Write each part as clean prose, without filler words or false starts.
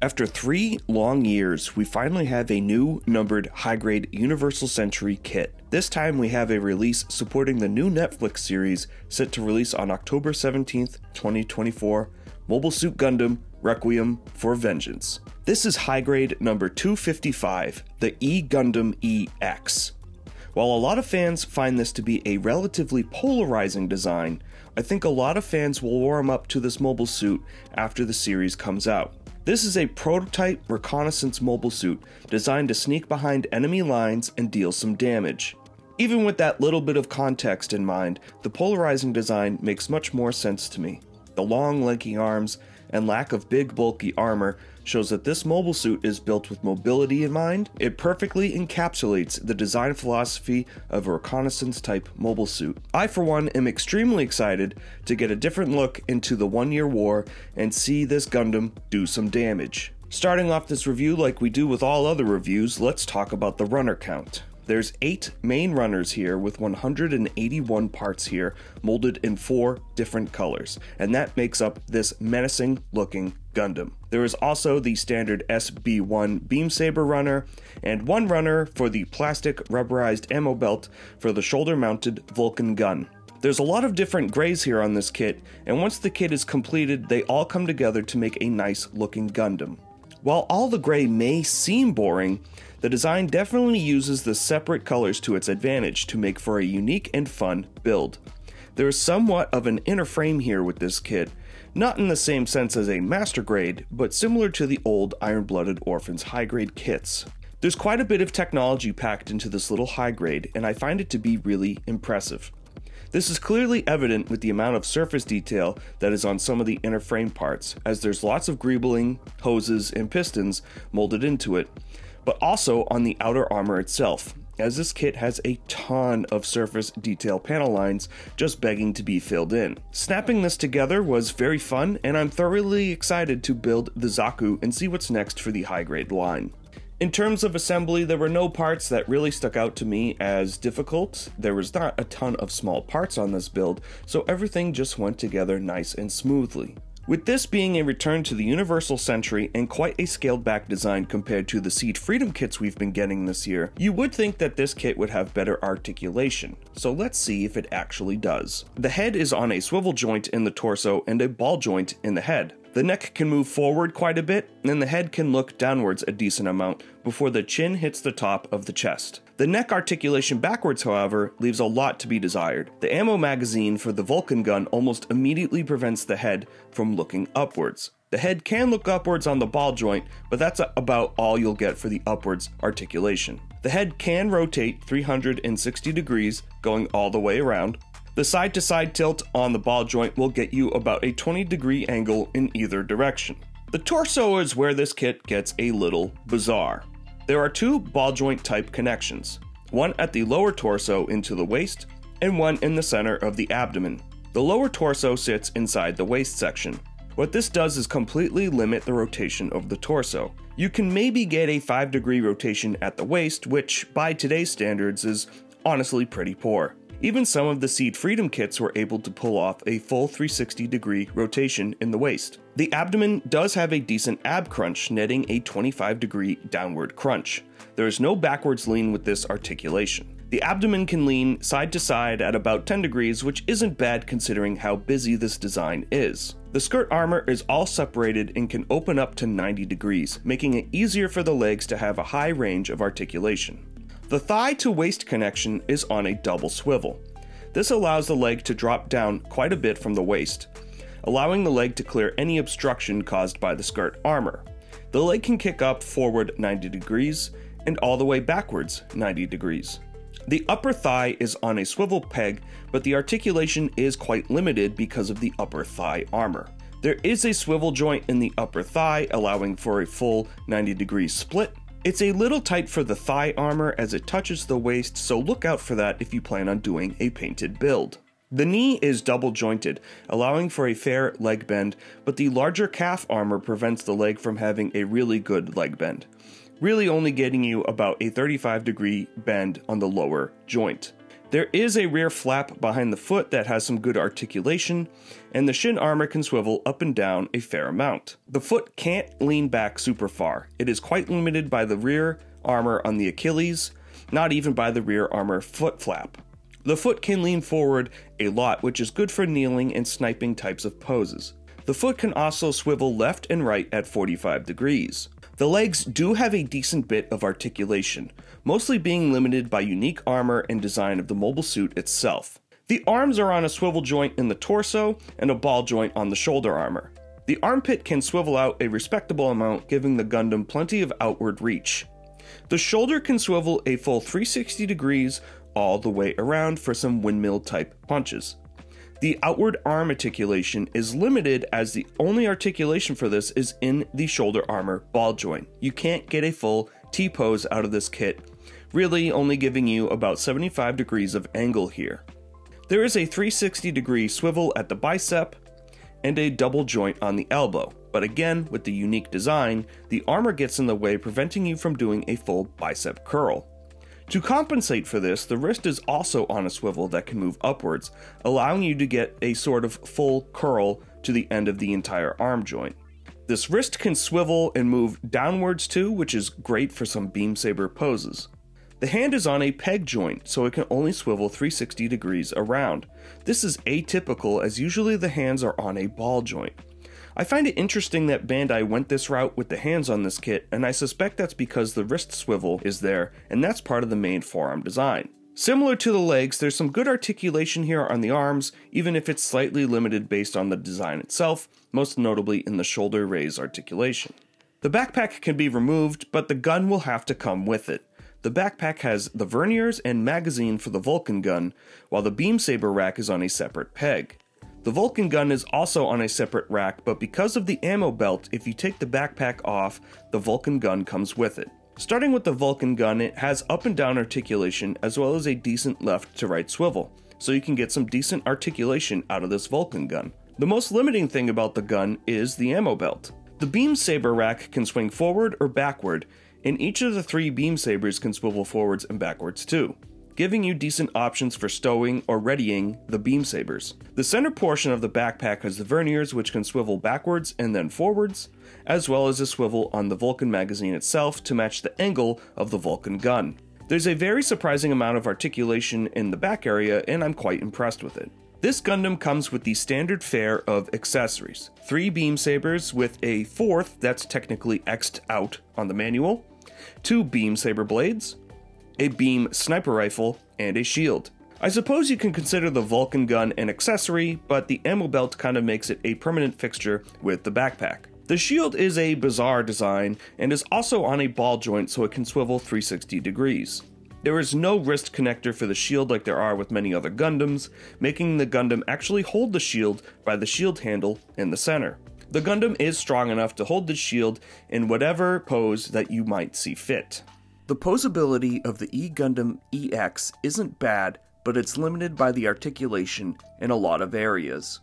After 3 long years, we finally have a new numbered high-grade Universal Century kit. This time we have a release supporting the new Netflix series set to release on October 17th, 2024, Mobile Suit Gundam Requiem for Vengeance. This is high-grade number 255, the E Gundam EX. While a lot of fans find this to be a relatively polarizing design, I think a lot of fans will warm up to this mobile suit after the series comes out. This is a prototype reconnaissance mobile suit designed to sneak behind enemy lines and deal some damage. Even with that little bit of context in mind, the polarizing design makes much more sense to me. The long, lanky arms and lack of big, bulky armor shows that this mobile suit is built with mobility in mind. It perfectly encapsulates the design philosophy of a reconnaissance-type mobile suit. I, for one, am extremely excited to get a different look into the 1-year war and see this Gundam do some damage. Starting off this review like we do with all other reviews, let's talk about the runner count. There's 8 main runners here with 181 parts here, molded in 4 different colors, and that makes up this menacing looking Gundam. There is also the standard SB1 beam saber runner, and 1 runner for the plastic rubberized ammo belt for the shoulder mounted Vulcan gun. There's a lot of different grays here on this kit, and once the kit is completed, they all come together to make a nice looking Gundam. While all the gray may seem boring, the design definitely uses the separate colors to its advantage to make for a unique and fun build. There is somewhat of an inner frame here with this kit, not in the same sense as a master grade, but similar to the old Iron-Blooded Orphans high-grade kits. There's quite a bit of technology packed into this little high-grade, and I find it to be really impressive. This is clearly evident with the amount of surface detail that is on some of the inner frame parts, as there's lots of greebling, hoses, and pistons molded into it, but also on the outer armor itself, as this kit has a ton of surface detail panel lines just begging to be filled in. Snapping this together was very fun, and I'm thoroughly excited to build the Zaku and see what's next for the high-grade line. In terms of assembly, there were no parts that really stuck out to me as difficult. There was not a ton of small parts on this build, so everything just went together nice and smoothly. With this being a return to the Universal Century and quite a scaled back design compared to the Seed Freedom kits we've been getting this year, you would think that this kit would have better articulation, so let's see if it actually does. The head is on a swivel joint in the torso and a ball joint in the head. The neck can move forward quite a bit, and the head can look downwards a decent amount before the chin hits the top of the chest. The neck articulation backwards, however, leaves a lot to be desired. The ammo magazine for the Vulcan gun almost immediately prevents the head from looking upwards. The head can look upwards on the ball joint, but that's about all you'll get for the upwards articulation. The head can rotate 360 degrees, going all the way around. The side-to-side tilt on the ball joint will get you about a 20-degree angle in either direction. The torso is where this kit gets a little bizarre. There are 2 ball joint type connections, one at the lower torso into the waist, and one in the center of the abdomen. The lower torso sits inside the waist section. What this does is completely limit the rotation of the torso. You can maybe get a 5-degree rotation at the waist, which by today's standards is honestly pretty poor. Even some of the Seed Freedom kits were able to pull off a full 360-degree rotation in the waist. The abdomen does have a decent ab crunch, netting a 25-degree downward crunch. There is no backwards lean with this articulation. The abdomen can lean side to side at about 10 degrees, which isn't bad considering how busy this design is. The skirt armor is all separated and can open up to 90 degrees, making it easier for the legs to have a high range of articulation. The thigh to waist connection is on a double swivel. This allows the leg to drop down quite a bit from the waist, allowing the leg to clear any obstruction caused by the skirt armor. The leg can kick up forward 90 degrees and all the way backwards 90 degrees. The upper thigh is on a swivel peg, but the articulation is quite limited because of the upper thigh armor. There is a swivel joint in the upper thigh, allowing for a full 90-degree split. It's a little tight for the thigh armor as it touches the waist, so look out for that if you plan on doing a painted build. The knee is double jointed, allowing for a fair leg bend, but the larger calf armor prevents the leg from having a really good leg bend, really only getting you about a 35-degree bend on the lower joint. There is a rear flap behind the foot that has some good articulation, and the shin armor can swivel up and down a fair amount. The foot can't lean back super far. It is quite limited by the rear armor on the Achilles, not even by the rear armor foot flap. The foot can lean forward a lot, which is good for kneeling and sniping types of poses. The foot can also swivel left and right at 45 degrees. The legs do have a decent bit of articulation, mostly being limited by unique armor and design of the mobile suit itself. The arms are on a swivel joint in the torso and a ball joint on the shoulder armor. The armpit can swivel out a respectable amount, giving the Gundam plenty of outward reach. The shoulder can swivel a full 360 degrees all the way around for some windmill type punches. The outward arm articulation is limited, as the only articulation for this is in the shoulder armor ball joint. You can't get a full T-pose out of this kit, really only giving you about 75 degrees of angle here. There is a 360 degree swivel at the bicep and a double joint on the elbow, but again, with the unique design, the armor gets in the way, preventing you from doing a full bicep curl. To compensate for this, the wrist is also on a swivel that can move upwards, allowing you to get a sort of full curl to the end of the entire arm joint. This wrist can swivel and move downwards too, which is great for some beam saber poses. The hand is on a peg joint, so it can only swivel 360 degrees around. This is atypical, as usually the hands are on a ball joint. I find it interesting that Bandai went this route with the hands on this kit, and I suspect that's because the wrist swivel is there, and that's part of the main forearm design. Similar to the legs, there's some good articulation here on the arms, even if it's slightly limited based on the design itself, most notably in the shoulder raise articulation. The backpack can be removed, but the gun will have to come with it. The backpack has the verniers and magazine for the Vulcan gun, while the beam saber rack is on a separate peg. The Vulcan gun is also on a separate rack, but because of the ammo belt, if you take the backpack off, the Vulcan gun comes with it. Starting with the Vulcan gun, it has up and down articulation as well as a decent left to right swivel, so you can get some decent articulation out of this Vulcan gun. The most limiting thing about the gun is the ammo belt. The beam saber rack can swing forward or backward, and each of the 3 beam sabers can swivel forwards and backwards too, giving you decent options for stowing or readying the beam sabers. The center portion of the backpack has the verniers, which can swivel backwards and then forwards, as well as a swivel on the Vulcan magazine itself to match the angle of the Vulcan gun. There's a very surprising amount of articulation in the back area, and I'm quite impressed with it. This Gundam comes with the standard fare of accessories: 3 beam sabers with a 4th that's technically X'd out on the manual, 2 beam saber blades, a beam sniper rifle, and a shield. I suppose you can consider the Vulcan gun an accessory, but the ammo belt kind of makes it a permanent fixture with the backpack. The shield is a bizarre design and is also on a ball joint, so it can swivel 360 degrees. There is no wrist connector for the shield like there are with many other Gundams, making the Gundam actually hold the shield by the shield handle in the center. The Gundam is strong enough to hold the shield in whatever pose that you might see fit. The posability of the E Gundam EX isn't bad, but it's limited by the articulation in a lot of areas.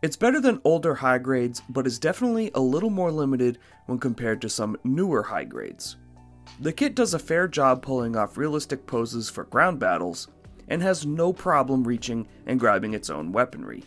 It's better than older high grades, but is definitely a little more limited when compared to some newer high grades. The kit does a fair job pulling off realistic poses for ground battles, and has no problem reaching and grabbing its own weaponry.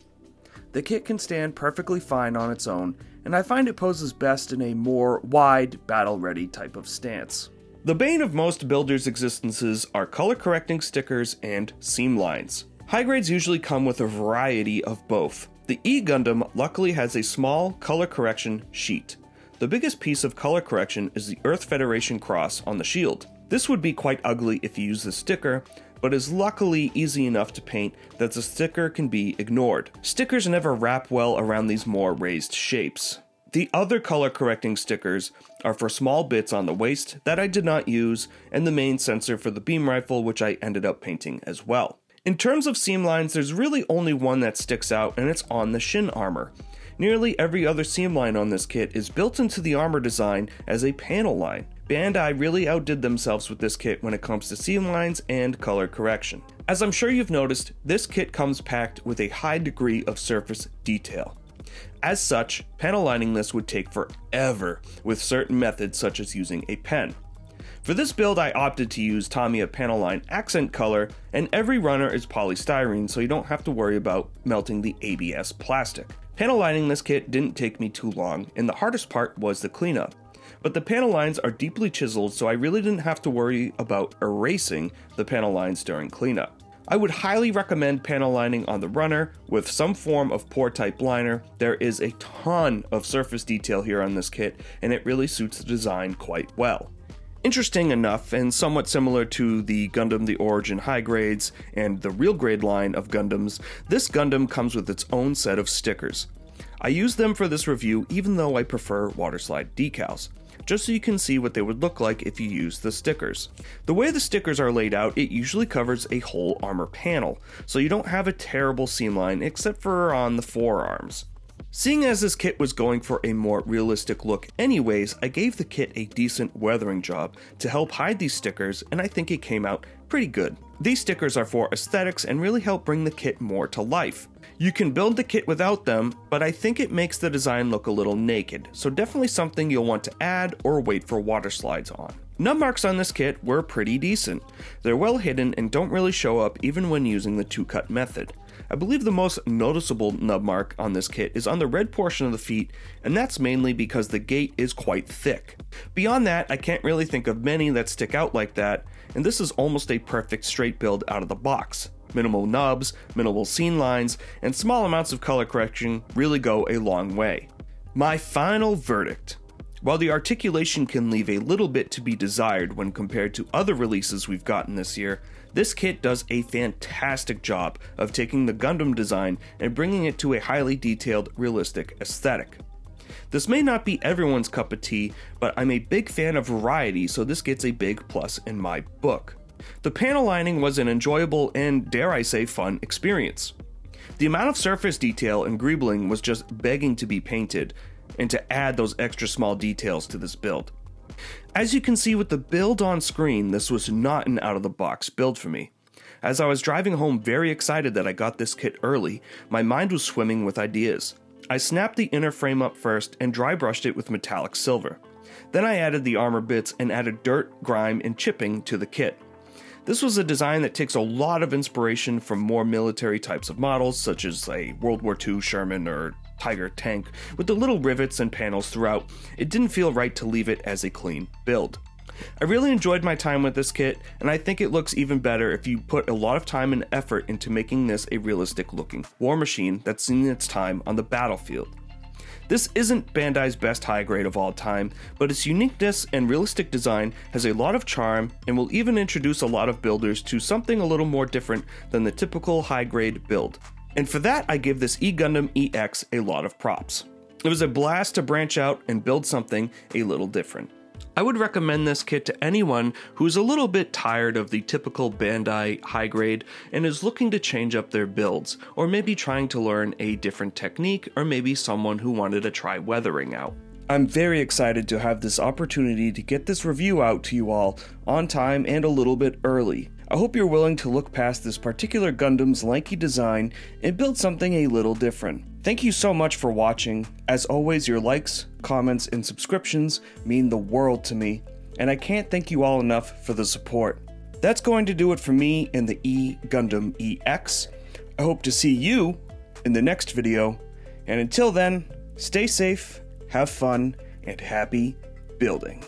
The kit can stand perfectly fine on its own, and I find it poses best in a more wide, battle-ready type of stance. The bane of most builders' existences are color-correcting stickers and seam lines. High grades usually come with a variety of both. The E Gundam luckily has a small color correction sheet. The biggest piece of color correction is the Earth Federation cross on the shield. This would be quite ugly if you use the sticker, but is luckily easy enough to paint that the sticker can be ignored. Stickers never wrap well around these more raised shapes. The other color correcting stickers are for small bits on the waist that I did not use, and the main sensor for the beam rifle, which I ended up painting as well. In terms of seam lines, there's really only one that sticks out, and it's on the shin armor. Nearly every other seam line on this kit is built into the armor design as a panel line. Bandai really outdid themselves with this kit when it comes to seam lines and color correction. As I'm sure you've noticed, this kit comes packed with a high degree of surface detail. As such, panel lining this would take forever with certain methods such as using a pen. For this build, I opted to use Tamiya panel line accent color, and every runner is polystyrene, so you don't have to worry about melting the ABS plastic. Panel lining this kit didn't take me too long, and the hardest part was the cleanup. But the panel lines are deeply chiseled, so I really didn't have to worry about erasing the panel lines during cleanup. I would highly recommend panel lining on the runner with some form of pore type liner. There is a ton of surface detail here on this kit, and it really suits the design quite well. Interesting enough, and somewhat similar to the Gundam The Origin high grades and the real grade line of Gundams, this Gundam comes with its own set of stickers. I used them for this review even though I prefer waterslide decals, just so you can see what they would look like if you use the stickers. The way the stickers are laid out, it usually covers a whole armor panel, so you don't have a terrible seam line except for on the forearms. Seeing as this kit was going for a more realistic look anyways, I gave the kit a decent weathering job to help hide these stickers, and I think it came out pretty good. These stickers are for aesthetics and really help bring the kit more to life. You can build the kit without them, but I think it makes the design look a little naked, so definitely something you'll want to add or wait for water slides on. Nub marks on this kit were pretty decent. They're well hidden and don't really show up even when using the two-cut method. I believe the most noticeable nub mark on this kit is on the red portion of the feet, and that's mainly because the gate is quite thick. Beyond that, I can't really think of many that stick out like that, and this is almost a perfect straight build out of the box. Minimal nubs, minimal seam lines, and small amounts of color correction really go a long way. My final verdict. While the articulation can leave a little bit to be desired when compared to other releases we've gotten this year, this kit does a fantastic job of taking the Gundam design and bringing it to a highly detailed, realistic aesthetic. This may not be everyone's cup of tea, but I'm a big fan of variety, so this gets a big plus in my book. The panel lining was an enjoyable and, dare I say, fun experience. The amount of surface detail and greebling was just begging to be painted, and to add those extra small details to this build. As you can see with the build on screen, this was not an out-of-the-box build for me. As I was driving home very excited that I got this kit early, my mind was swimming with ideas. I snapped the inner frame up first and dry brushed it with metallic silver. Then I added the armor bits and added dirt, grime, and chipping to the kit. This was a design that takes a lot of inspiration from more military types of models, such as a World War II Sherman or Tiger tank, with the little rivets and panels throughout. It didn't feel right to leave it as a clean build. I really enjoyed my time with this kit, and I think it looks even better if you put a lot of time and effort into making this a realistic looking war machine that's seen its time on the battlefield. This isn't Bandai's best high grade of all time, but its uniqueness and realistic design has a lot of charm and will even introduce a lot of builders to something a little more different than the typical high grade build. And for that, I give this E Gundam EX a lot of props. It was a blast to branch out and build something a little different. I would recommend this kit to anyone who's a little bit tired of the typical Bandai high grade and is looking to change up their builds, or maybe trying to learn a different technique, or maybe someone who wanted to try weathering out. I'm very excited to have this opportunity to get this review out to you all on time and a little bit early. I hope you're willing to look past this particular Gundam's lanky design and build something a little different. Thank you so much for watching. As always, your likes, comments, and subscriptions mean the world to me, and I can't thank you all enough for the support. That's going to do it for me in the E Gundam EX. I hope to see you in the next video, and until then, stay safe, have fun, and happy building.